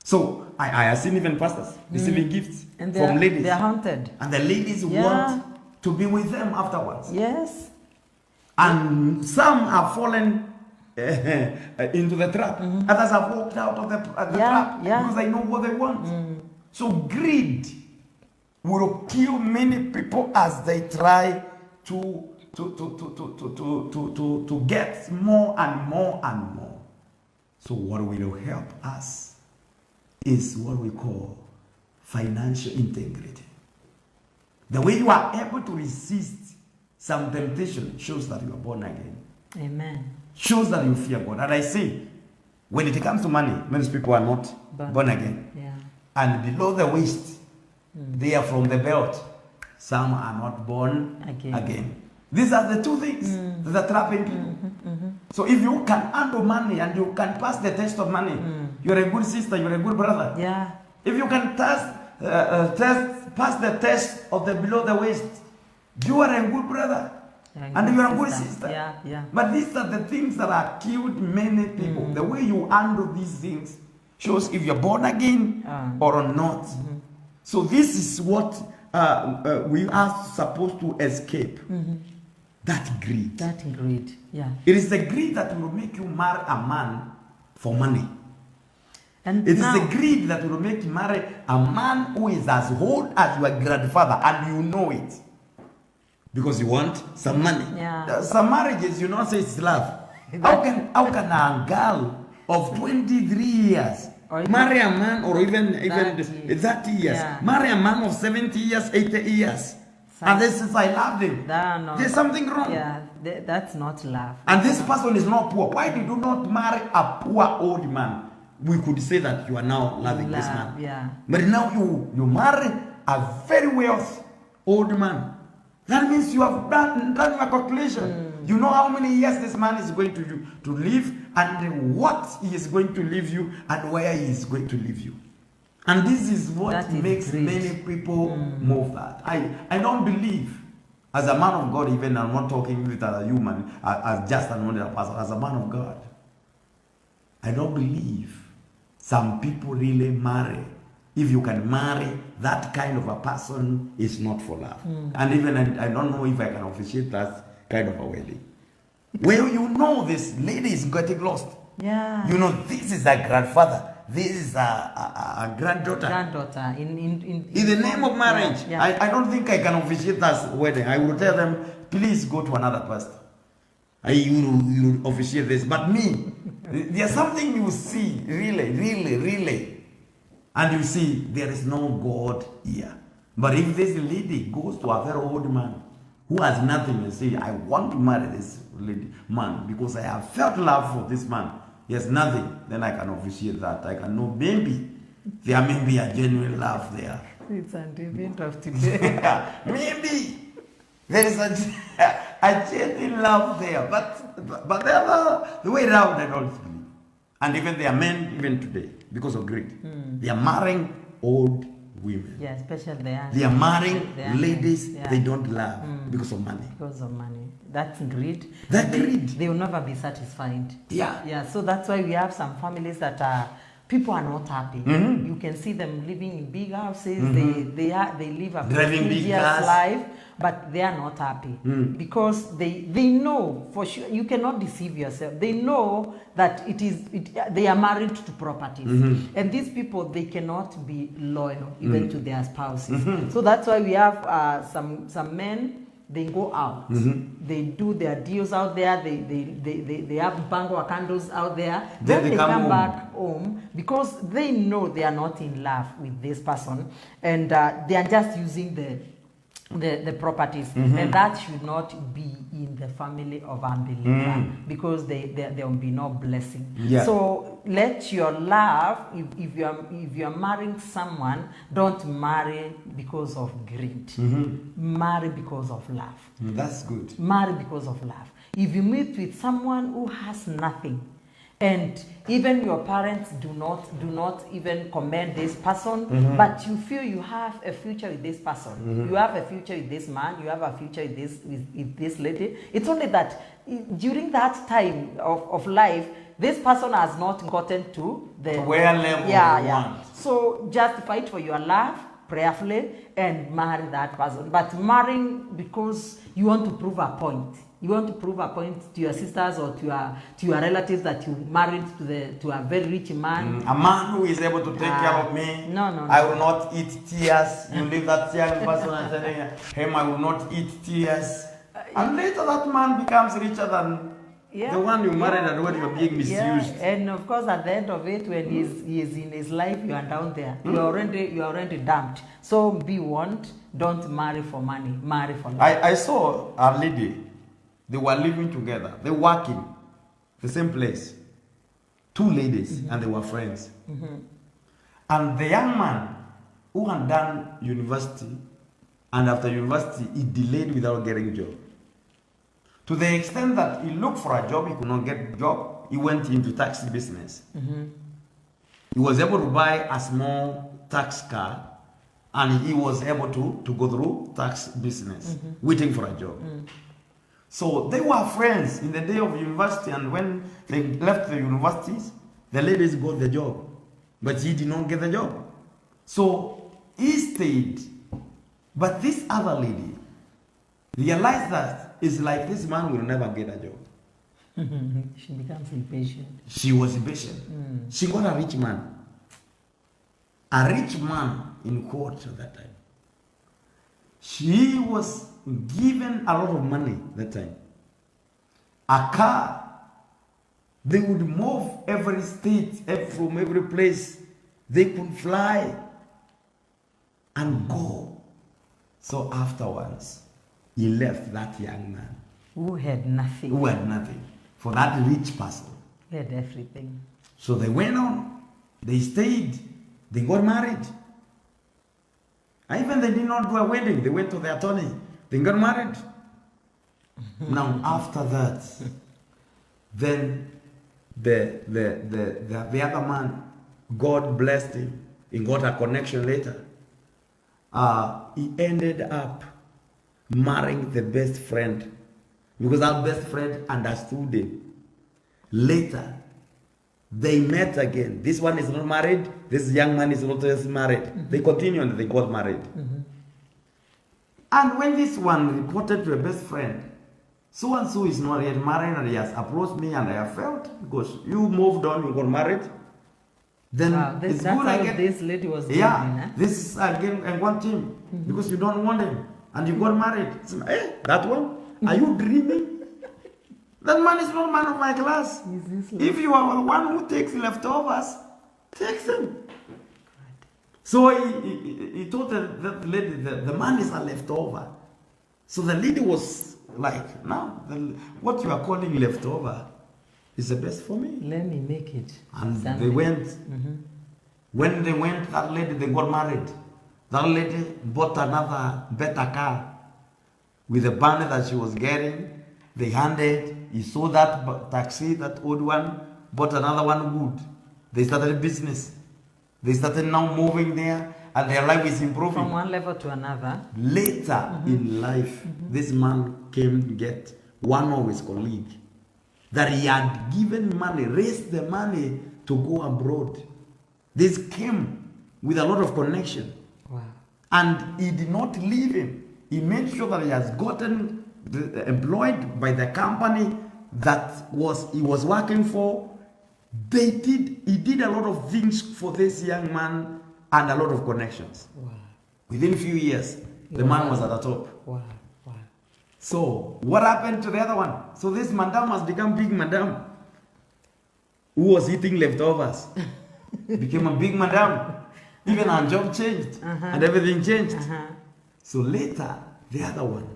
So I have seen even pastors receiving gifts And from ladies. They're haunted. And the ladies want to be with them afterwards. Yes. And some have fallen into the trap. Others have walked out of the trap because they know what they want. So greed will kill many people as they try to get more and more and more. So what will help us is what we call financial integrity. The way you are able to resist some temptation shows that you are born again. Amen. Shows that you fear God. And I say, when it comes to money, many people are not born again. Yeah. And below the waist, they are from the belt. Some are not born again. These are the two things that are trapping people. So if you can handle money and you can pass the test of money, you're a good sister, you're a good brother. Yeah. If you can pass the test of the below the waist, you are a good brother. And you are a good sister. Yeah. But these are the things that have killed many people. The way you handle these things shows if you're born again or not. So this is what we are supposed to escape. That greed. That greed, yeah. It is the greed that will make you marry a man for money. And it is the greed that will make you marry a man who is as old as your grandfather, and you know it. Because you want some money. Yeah. Some marriages, you not say it's love. How can a girl of 23 years marry a man, or even 30 years, marry a man of 70 years, 80 years? And this is, I love him. There's something wrong. Yeah, that's not love. And this person is not poor. Why did you not marry a poor old man? We could say that you are now loving this man. Yeah. But now you marry a very wealthy old man. That means you have done your calculation. You know how many years this man is going to live, and what he is going to leave you, and where he is going to leave you. And this is what makes many people move that. I don't believe, as a man of God, even I'm not talking with a human, as just an ordinary person, as a man of God, I don't believe some people really marry. If you can marry that kind of a person, it's not for love. And even I don't know if I can officiate that kind of a wedding. Well, you know this lady is getting lost. Yeah. You know, this is a grandfather. This is a granddaughter. In the name of marriage. Yeah. I don't think I can officiate that wedding. I will tell them, please go to another pastor. You officiate this. But me, there's something you see, really. And you see, there is no God here. But if this lady goes to a very old man who has nothing to say, I want to marry this man because I have felt love for this man. He has nothing, then I can officiate that. I can know maybe there may be a genuine love there. It's an event of today. Maybe there is a genuine love there. But the way around, I don't believe. And even there are men, even today, because of greed, they are marrying old women. Yeah, especially the they are marrying ladies they don't love because of money. Because of money. That's greed. Greed. They will never be satisfied. Yeah. Yeah. So that's why we have some families that people are not happy. You can see them living in big houses. They live a prestigious life, but they are not happy because they know for sure. You cannot deceive yourself. They know that they are married to properties, and these people, they cannot be loyal even to their spouses. So that's why we have some men. They go out, they do their deals out there, they have bango candles out there, then they come back home because they know they are not in love with this person, and they are just using the properties, and that should not be in the family of unbeliever because there will be no blessing. So let your love, if you are marrying someone, don't marry because of greed. Marry because of love. That's good. Marry because of love. If you meet with someone who has nothing, and even your parents do not even commend this person, but you feel you have a future with this person, you have a future with this man, you have a future with this lady. It's only that during that time of life, this person has not gotten to the To where level yeah, you yeah. want. So just fight for your love prayerfully and marry that person. But marrying because you want to prove a point. You want to prove a point to your sisters or to your relatives that you married to a very rich man. A man who is able to take care of me. No. I will not eat tears. You leave that young person and telling him, I will not eat tears. And later that man becomes richer than the one you married and when you're being misused. Yeah. And of course, at the end of it, when he is in his life, you are down there. You are already dumped. So be warned. Don't marry for money. Marry for love. I saw a lady. They were living together. They were working the same place. Two ladies, and they were friends. And the young man who had done university, and after university, he delayed without getting a job. To the extent that he looked for a job, he could not get a job. He went into taxi business. He was able to buy a small tax car, and he was able to go through tax business, waiting for a job. So they were friends in the day of university, and when they left the universities, the ladies got the job, but he did not get the job. So he stayed, but this other lady realized that it's like this man will never get a job. She becomes impatient. She was impatient. She got a rich man. A rich man in quotes at that time. She was given a lot of money that time. A car. They would move every state, from every place. They could fly and go. So afterwards, he left that young man. Who had nothing. Who had nothing. For that rich person. He had everything. So they went on. They stayed. They got married. And even they did not do a wedding. They went to the attorney. They got married. Now after that, then the other man, God blessed him. He got a connection later. He ended up marrying the best friend because our best friend understood him. Later, they met again. This one is not married. This young man is not married. They continued and they got married. And when this one reported to a best friend, so and so is not yet married and he has approached me and I have felt because you moved on, you got married. Then it's that's good how again. this lady was doing, This is again I want him because you don't want him and you got married. That one? Are you dreaming? That man is not man of my class. If you are the one who takes leftovers, take them. So he told that lady, the man is a leftover. So the lady was like, now, what you are calling leftover is the best for me. Let me make it. And they went. When they went, that lady, they got married. That lady bought another better car with the banner that she was getting. They handed, he sold that taxi, that old one, bought another one good. They started a business. They started now moving there, and their life is improving. From one level to another. Later in life, this man came to get one of his colleagues that he had given money, raised the money to go abroad. This came with a lot of connection. Wow. And he did not leave him. He made sure that he has gotten employed by the company that he was working for. He did a lot of things for this young man and a lot of connections. Wow. Within a few years, the man was at the top. Wow. Wow. So, what happened to the other one? So this madam has become big madam. Who was eating leftovers? Became a big madam. Even her job changed. And everything changed. So later, the other one,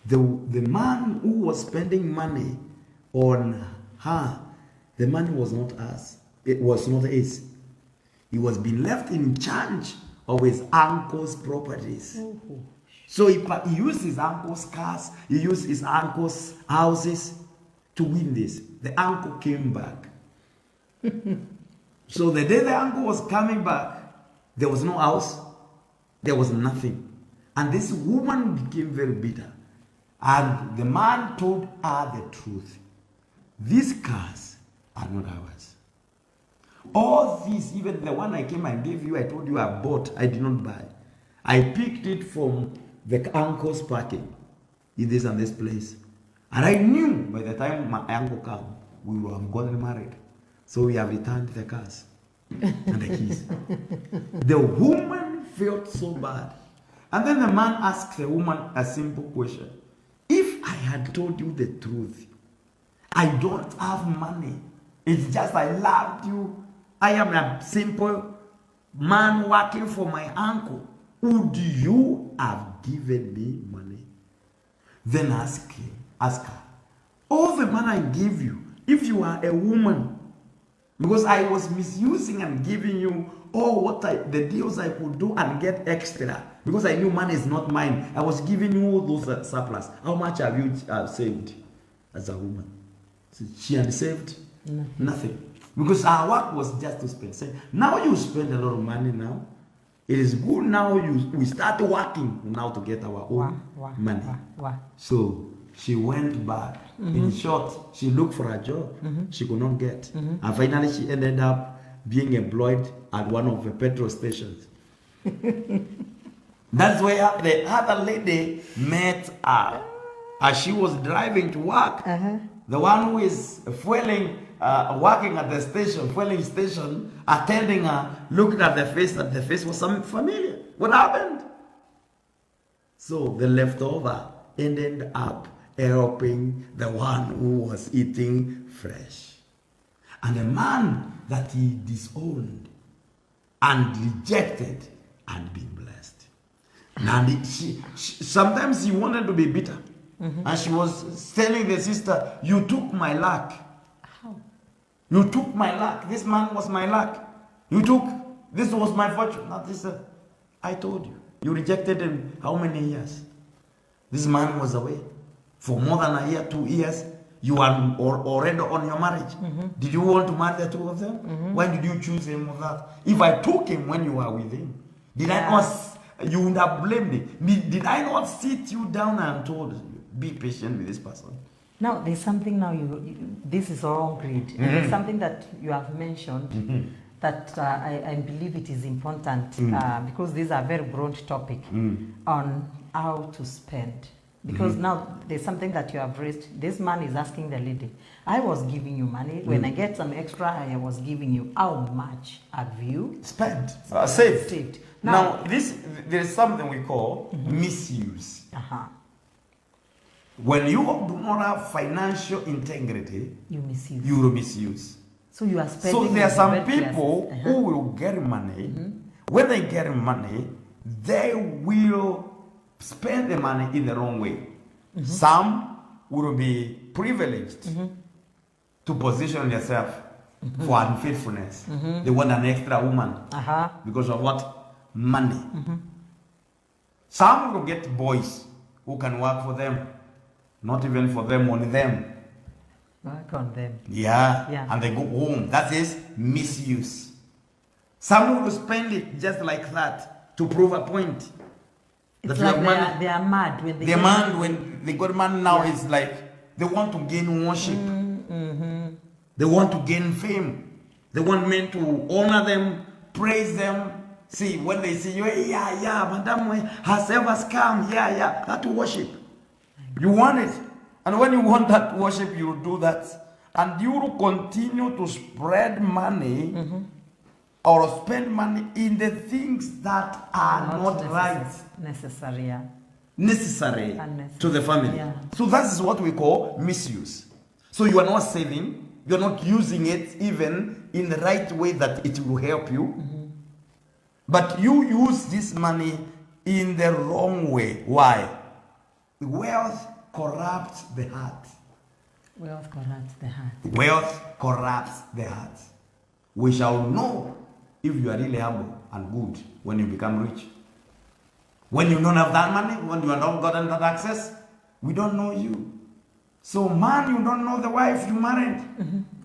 the man who was spending money on her, the money was not us. It was not his. He was being left in charge of his uncle's properties. So he used his uncle's cars, he used his uncle's houses to win this. The uncle came back. So the day the uncle was coming back, there was no house, there was nothing. And this woman became very bitter. And the man told her the truth. These cars, are not ours. All these, even the one I came and gave you, I told you I bought, I did not buy. I picked it from the uncle's parking in this and this place. And I knew by the time my uncle came, we would have gotten married. So we have returned the cars and the keys. The woman felt so bad. And then the man asked the woman a simple question. If I had told you the truth, I don't have money. It's just I loved you. I am a simple man working for my uncle. Would you have given me money? Then ask her, all the money I gave you, if you are a woman, because I was misusing and giving you all the deals I could do and get extra, because I knew money is not mine. I was giving you all those surplus. How much have you saved as a woman? So she had saved nothing. Because our work was just to spend. So now you spend a lot of money now. It is good now we start working now to get our own money. So she went back. In short, she looked for a job. She could not get. And finally she ended up being employed at one of the petrol stations. That's where the other lady met her. As she was driving to work, the one who is fueling, working at the station, fueling station, attending her, looked at the face was something familiar. What happened? So the leftover ended up helping the one who was eating fresh. And the man that he disowned and rejected had been blessed. And sometimes he wanted to be bitter. And she was telling the sister, you took my luck. How? You took my luck. This man was my luck. This was my fortune. Not this. I told you. You rejected him how many years? This man was away for more than a year, 2 years. You are already on your marriage. Did you want to marry the two of them? Why did you choose him of that? If I took him when you were with him, did I not? You would have blamed me. Did I not sit you down and told you, be patient with this person? Now, there's something now, this is wrong greed. There's something that you have mentioned that I believe it is important because these are very broad topic on how to spend. Because now there's something that you have raised. This man is asking the lady, I was giving you money. When I get some extra, I was giving you. How much have you spent? Saved. Now there is something we call misuse. When you do not have financial integrity, you will misuse. So you are spending. So there are some people who will get money. When they get money, they will spend the money in the wrong way. Some will be privileged to position themselves for unfaithfulness. They want an extra woman because of what? Money. Some will get boys who can work for them. Not even for them, only them. Work on them. Yeah. And they go home. That is misuse. Some will spend it just like that to prove a point. It's like they are mad when they when they got money now. It's like they want to gain worship. They want to gain fame. They want men to honor them, praise them. See, when they see you, madam has ever come, that worship. You want it. And when you want that worship, you will do that. And you will continue to spread money or spend money in the things that are not right. Necessary to the family. So that is what we call misuse. So you are not saving. You are not using it even in the right way that it will help you. But you use this money in the wrong way. Why? Wealth corrupts the heart. Wealth corrupts the heart. Wealth corrupts the heart. We shall know if you are really humble and good when you become rich. When you don't have that money, when you have not gotten that access, we don't know you. So man, you don't know the wife you married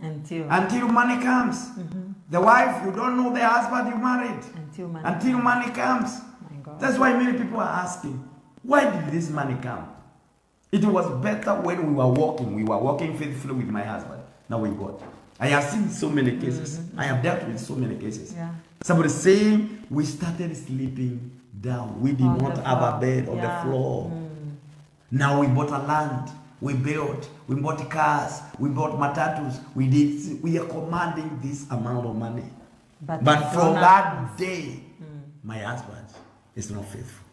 until money comes. The wife, you don't know the husband you married until money comes. That's why many people are asking, why did this money come? It was better when we were walking faithfully with my husband. Now we got. I have seen so many cases. I have dealt with so many cases. Yeah. Somebody saying, we started sleeping down. We did On not the have a floor. bed on Yeah. the floor. Now we bought a land. We built. We bought cars. We bought matatus. We are commanding this amount of money. But from that day, my husband is not faithful.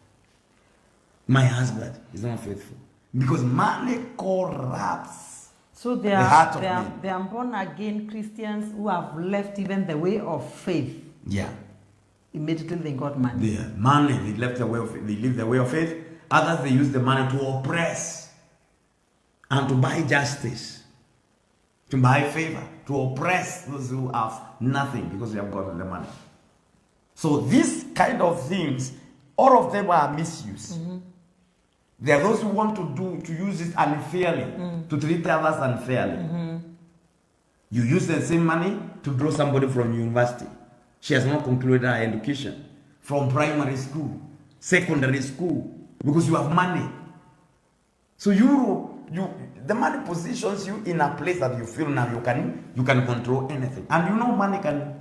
My husband is not faithful. Because money corrupts So the heart of men. they are born again Christians who have left even the way of faith. Yeah. Immediately they got money. The money, they left the way of they live the way of faith. Others, they use the money to oppress and to buy justice, to buy favor, to oppress those who have nothing because they have gotten the money. So these kind of things, all of them are misuse. There are those who want to use it unfairly, to treat others unfairly. You use the same money to draw somebody from university. She has not concluded her education. From primary school, secondary school, because you have money. So the money positions you in a place that you feel now you can control anything. And you know money can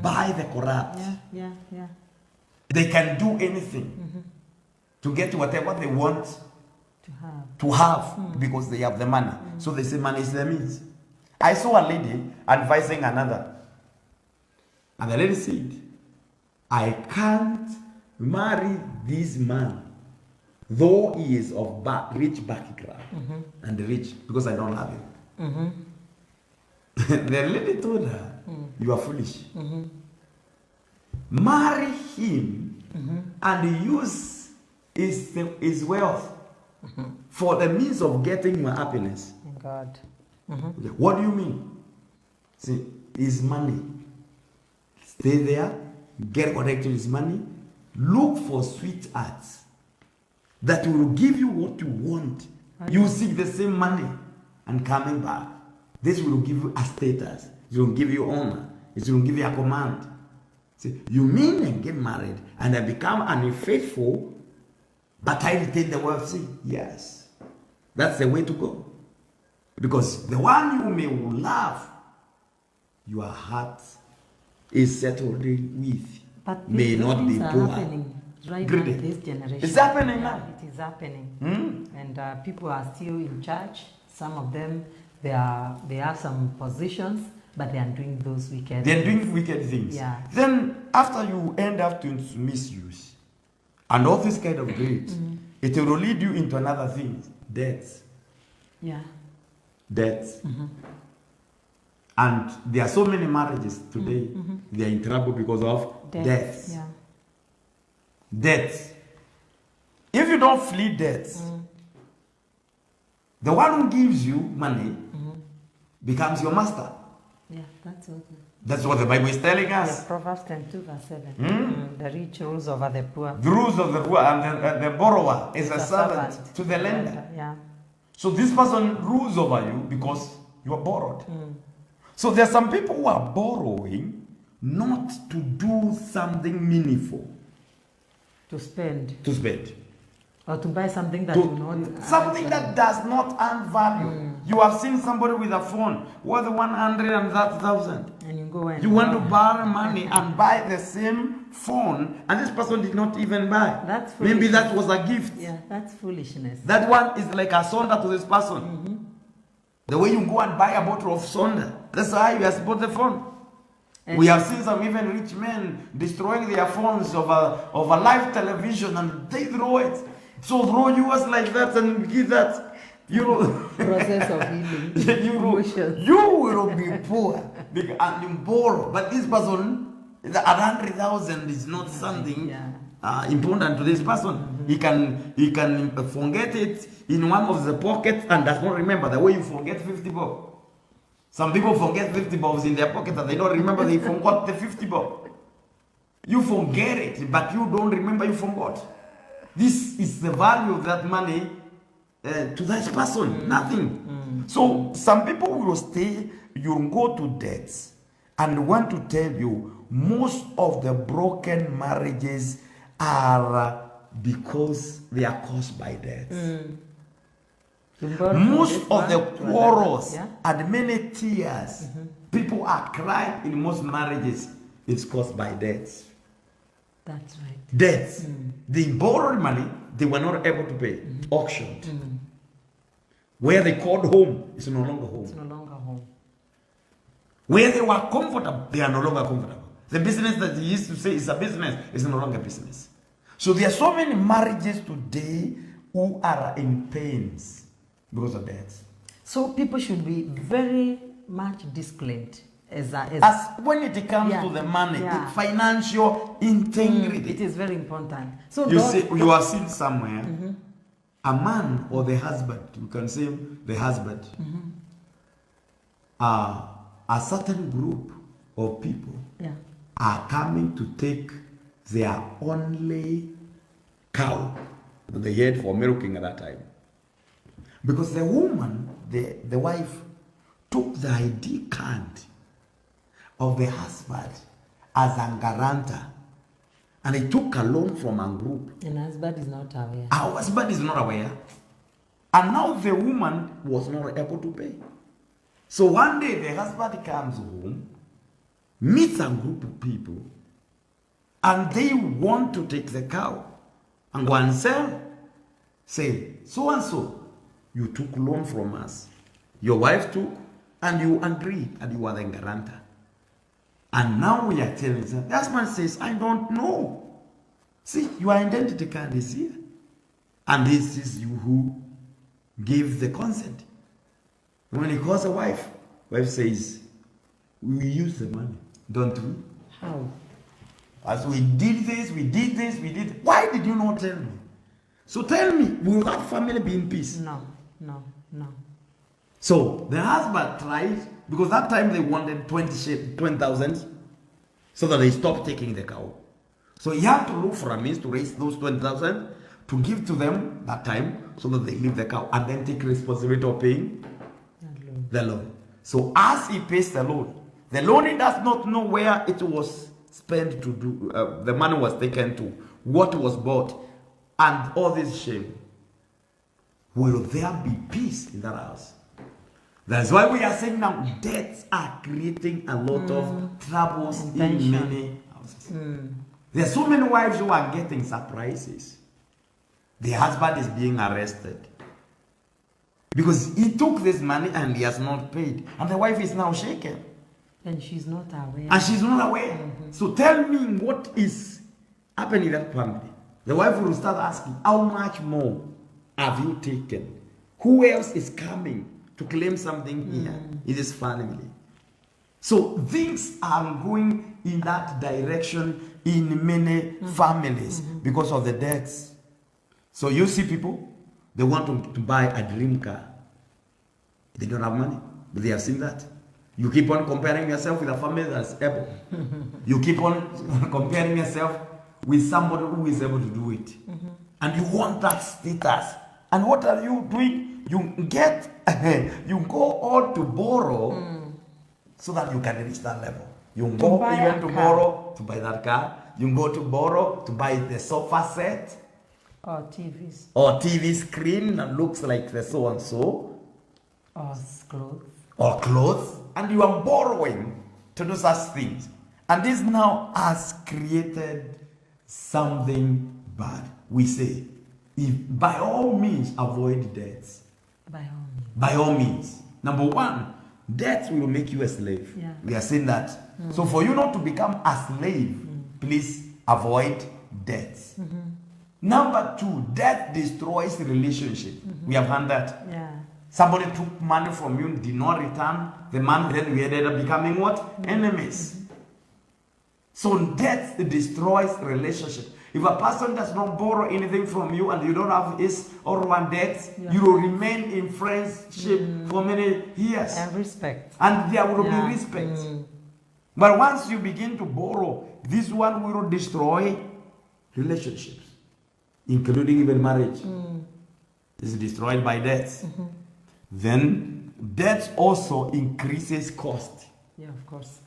buy the corrupt. Yeah. They can do anything to get whatever they want To have. to have because they have the money. So they say money is the means. I saw a lady advising another. And the lady said, I can't marry this man, though he is of rich background and rich, because I don't have him. The lady told her, you are foolish. Marry him and use his wealth for the means of getting your happiness. God. Okay, what do you mean? See, his money. Stay there, get connected to his money, look for sweethearts that will give you what you want. You seek the same money and coming back. This will give you a status. It will give you honor. It will give you a command. See, you mean and get married and I become unfaithful, but I retain the wealth. See, yes, that's the way to go. Because the one you may love, your heart is settled with, But may these not be things are poor. happening right Greedy. now in this generation. It's happening now. It is happening. And people are still in church. Some of them, they have some positions, but they are doing those wicked They're things. doing wicked things. Yeah. Then after you end up to misuse and all this kind of greed, it will lead you into another thing, death. Yeah. Death. And there are so many marriages today, they are in trouble because of death. Yeah. Death. If you don't flee death, the one who gives you money becomes your master. Yeah, that's what. That's what the Bible is telling us. Yeah, Proverbs 10:2 verse 7. The rich rules over the poor. The rules of the poor and the borrower is a servant to the lender. Yeah. So this person rules over you because you are borrowed. So there are some people who are borrowing not to do something meaningful. To spend. To spend. Or to buy something that will not. Something that does not add value. You have seen somebody with a phone worth 130,000. And you go and. You want to borrow money and buy the same phone, and this person did not even buy. That's Maybe foolish. that was a gift. Yeah, that's foolishness. That one is like a sonda to this person. The way you go and buy a bottle of sonda, that's how you have bought the phone. And We have seen some even rich men destroying their phones of a live television, and they throw it. So throw yours like that and give that. process of healing. Emotions. You will be poor and you borrow. But this person, 100,000 is not something important to this person. He can forget it in one of the pockets and does not remember, the way you forget 50 bob. Some people forget 50 bobs in their pocket and they don't remember they forgot the 50 bob. You forget it, but you don't remember you forgot. This is the value of that money to that person. Nothing. So some people will stay, you'll go to debts, and want to tell you most of the broken marriages are because they are caused by debts. Most of the quarrels and many tears people are crying in most marriages is caused by debts. That's right. Debts. They borrowed money, they were not able to pay. Auctioned. Where they called home is no longer home. It's no longer home. Where they were comfortable, they are no longer comfortable. The business that they used to say is a business is no longer business. So there are so many marriages today who are in pains because of that. So people should be very much disciplined as when it comes to the money, the financial integrity. It is very important. So you are seen somewhere, a man or the husband, you can say the husband, a certain group of people are coming to take their only cow that they had for milking at that time. Because the woman, the wife, took the ID card of the husband as a guarantor, and he took a loan from a group. And husband is not aware. Our husband is not aware. And now the woman was not able to pay. So one day the husband comes home, meets a group of people, and they want to take the cow and go and sell. Say, so and so, you took loan from us. Your wife took, and you agreed, and you were the guarantor. And now we are telling them, the husband says, I don't know. See, your identity card is here. And this is you who gave the consent. When he calls the wife says, we use the money, don't we? How? As we did this, we did this, we did. Why did you not tell me? So tell me, will that family be in peace? No. So the husband tried, because that time they wanted 20,000, so that they stopped taking the cow. So he had to look for a means to raise those 20,000 to give to them that time, so that they leave the cow and then take responsibility of paying the loan. So as he pays the loan he does not know where it was spent to do, the money was taken to, what was bought, and all this shame. Will there be peace in that house? That's why we are saying now, debts are creating a lot of troubles in many houses. There are so many wives who are getting surprises. The husband is being arrested because he took this money and he has not paid. And the wife is now shaken. And she's not aware. And she's not aware. So tell me what is happening in that family. The wife will start asking, how much more have you taken? Who else is coming to claim something here in this family? So things are going in that direction in many families because of the debts. So you see people, they want to buy a dream car. They don't have money, but they have seen that. You keep on comparing yourself with a family that's able. You keep on comparing yourself with somebody who is able to do it. And you want that status. And what are you doing? You you go on to borrow so that you can reach that level. You go even to borrow to buy that car. You go to borrow to buy the sofa set. Or TVs. Or TV screen that looks like the so and so. Or clothes. Or clothes. And you are borrowing to do such things. And this now has created something bad. We say, if by all means avoid debts. By all means. By all means. Number one, debt will make you a slave. Yeah. We are saying that. So for you not to become a slave, please avoid debts. Number two, debt destroys relationship. We have heard that. Yeah. Somebody took money from you, did not return the money, then we ended up becoming what? Enemies. So debt destroys relationship. If a person does not borrow anything from you and you don't have his or one debt, you will remain in friendship for many years. And respect. And there will be respect. But once you begin to borrow, this one will destroy relationships, including even marriage. It's destroyed by debts. Then debt also increases cost. Yeah, of course.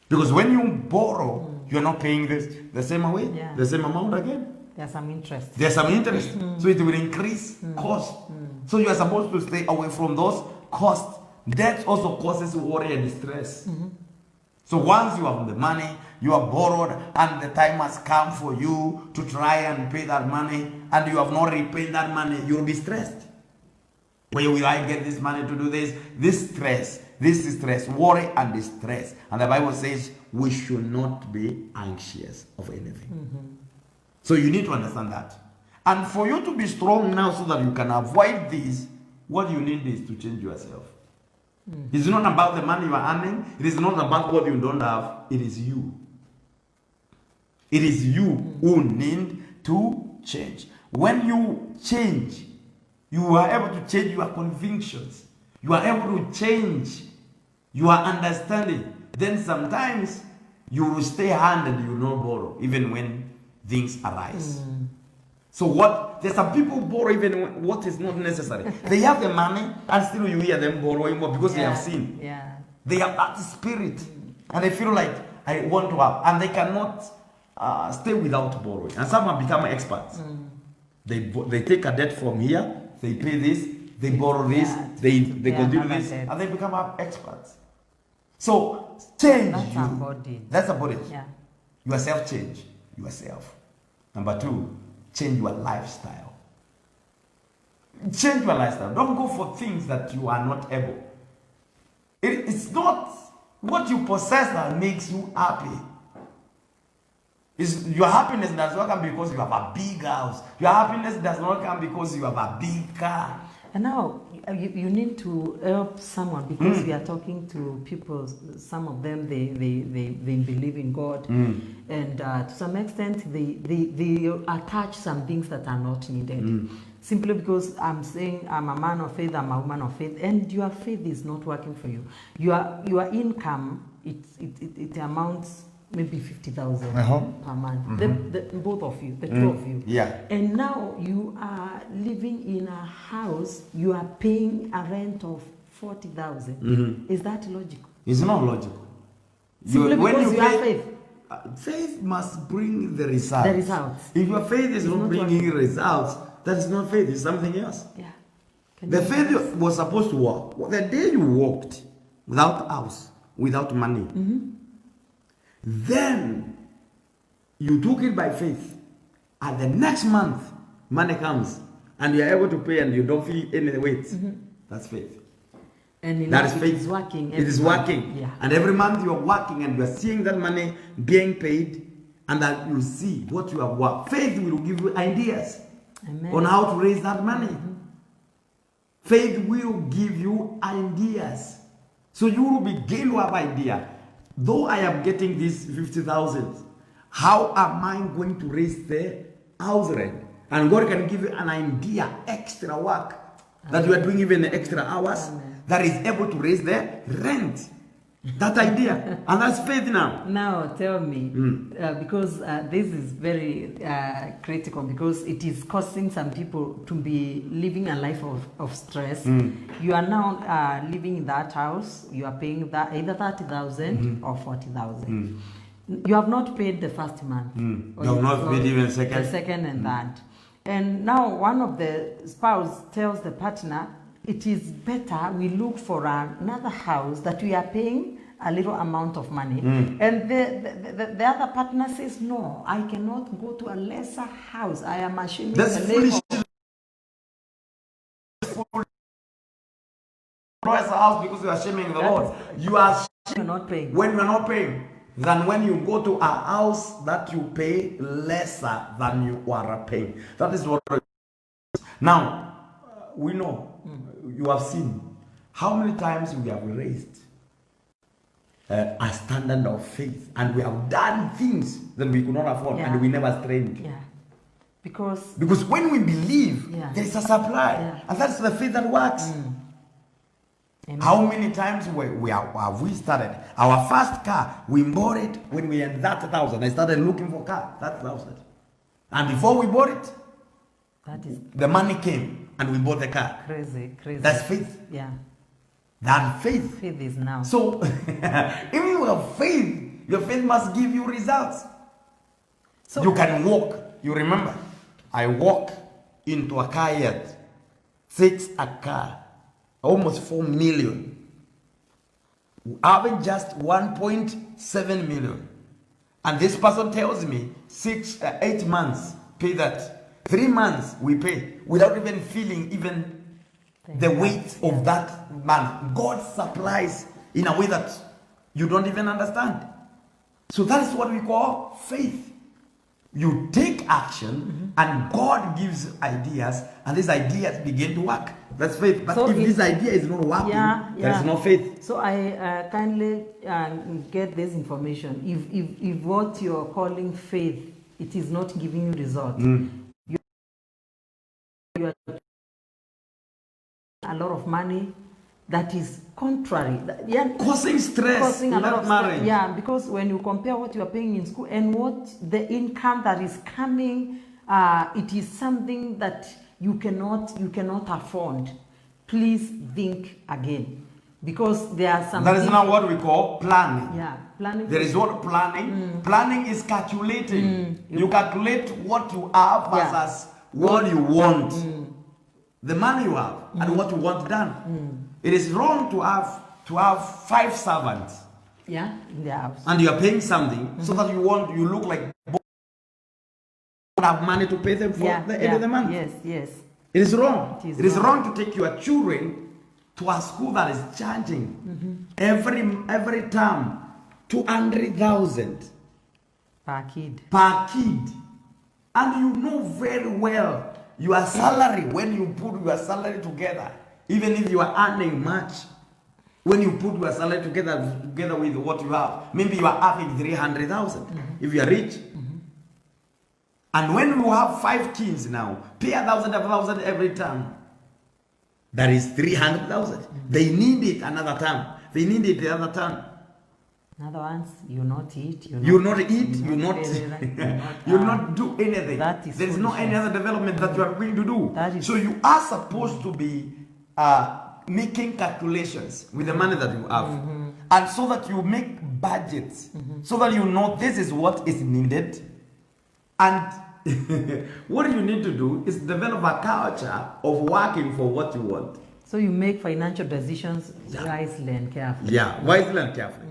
Because when you borrow, you're not paying the same away, the same amount again. There's some interest. There's some interest. So it will increase cost. So you are supposed to stay away from those costs. That also causes worry and stress. So once you have the money, you are borrowed, and the time has come for you to try and pay that money, and you have not repaid that money, you'll be stressed. Where will I get this money to do this? This is stress, worry and distress. And the Bible says we should not be anxious of anything. So you need to understand that. And for you to be strong now so that you can avoid this, what you need is to change yourself. It's not about the money you are earning. It is not about what you don't have. It is you. It is you who need to change. When you change, you are able to change your convictions. You are able to change your understanding. Then sometimes you will stay handed, you will not borrow, even when things arise. So there's some people borrow even what is not necessary. They have the money and still you hear them borrowing more because they have seen. They have that spirit and they feel like I want to have, and they cannot stay without borrowing. And some have become experts. They take a debt from here, they pay this, they borrow this, they continue this, and they become experts. So change That's about it. Yourself change yourself. Number 2, change your lifestyle. Change your lifestyle. Don't go for things that you are not able. It's not what you possess that makes you happy. Your happiness does not come because you have a big house. Your happiness does not come because you have a big car. And now you need to help someone, because we are talking to people. Some of them they believe in God, and to some extent they attach some things that are not needed. Simply because I'm saying I'm a man of faith, I'm a woman of faith, and your faith is not working for you. Your income it amounts maybe 50,000 per month. The both of you, the two of you. And now you are living in a house, you are paying a rent of 40,000. Is that logical? It's not logical. Simply because you have faith. Faith must bring the results. The results. If your faith is not bringing results, that is not faith, it's something else. The faith was supposed to work. The day you walked without house, without money, then you took it by faith, and the next month money comes and you are able to pay and you don't feel any weight. That's faith. And that is faith. It is working. It is working. And every month you are working and you are seeing that money being paid, and that you see what you have worked. Faith will give you ideas on how to raise that money. Faith will give you ideas. So you will begin to have idea. Though I am getting this 50,000, how am I going to raise the house rent? And God can give you an idea, extra work, that you are doing even the extra hours, that is able to raise the rent. That idea. And that's faith now. Now tell me, because this is very critical, because it is causing some people to be living a life of stress. You are now living in that house, you are paying that either 30,000 or 40,000. You have not paid the first month. You have not paid even second. The second and that. And now one of the spouse tells the partner, it is better we look for another house that we are paying a little amount of money. And the other partner says, no, I cannot go to a lesser house. I am ashamed. That's foolish. Lesser house because you are shaming the Lord. You are not paying. When you are not paying, than when you go to a house that you pay lesser than you are paying. That is what. Now, we know, you have seen how many times we have raised a standard of faith, and we have done things that we could not afford, and we never strained. Because when we believe, there is a supply, and that's the faith that works. How many times have we started? Our first car, we bought it when we had that 1,000. I started looking for car, that 1,000. And before we bought it, the money came and we bought the car. Crazy. That's faith. That faith. Faith is now. So, if you have faith, your faith must give you results. So you can walk. You remember, I walk into a car yard, fix a car, almost 4 million. Having just 1.7 million. And this person tells me 8 months, pay that. 3 months, we pay, without even feeling the weight of that man. God supplies in a way that you don't even understand. So that is what we call faith. You take action and God gives ideas, and these ideas begin to work. That's faith. But so if this idea is not working, there is no faith. So I kindly get this information. If what you're calling faith, it is not giving you results, you are a lot of money that is contrary. Causing stress, causing a lot of stress. Yeah, because when you compare what you are paying in school and what the income that is coming, it is something that you cannot afford. Please think again, because there are some. That is not what we call planning. Yeah, planning. There is what planning. Planning is calculating. You calculate what you have versus what you want. The money you have and what you want done. It is wrong to have 5 servants. Yeah, in the house. And you are paying something so that you look like you have money to pay them for the end of the month. Yes, yes. It is wrong. It is wrong to take your children to a school that is charging every term 200,000 per kid. Per kid. And you know very well your salary, when you put your salary together, even if you are earning much, when you put your salary together with what you have, maybe you are having 300,000 if you are rich. And when you have 5 kids now, pay 1,000 every term. That is 300,000. They need it another term. They need it the other term. Another ones, you not eat. You not do anything. There is no any other development that you are going to do. So you are supposed to be making calculations with the money that you have. And so that you make budgets. So that you know this is what is needed. And what you need to do is develop a culture of working for what you want. So you make financial decisions wisely and carefully. Yeah, wisely and carefully.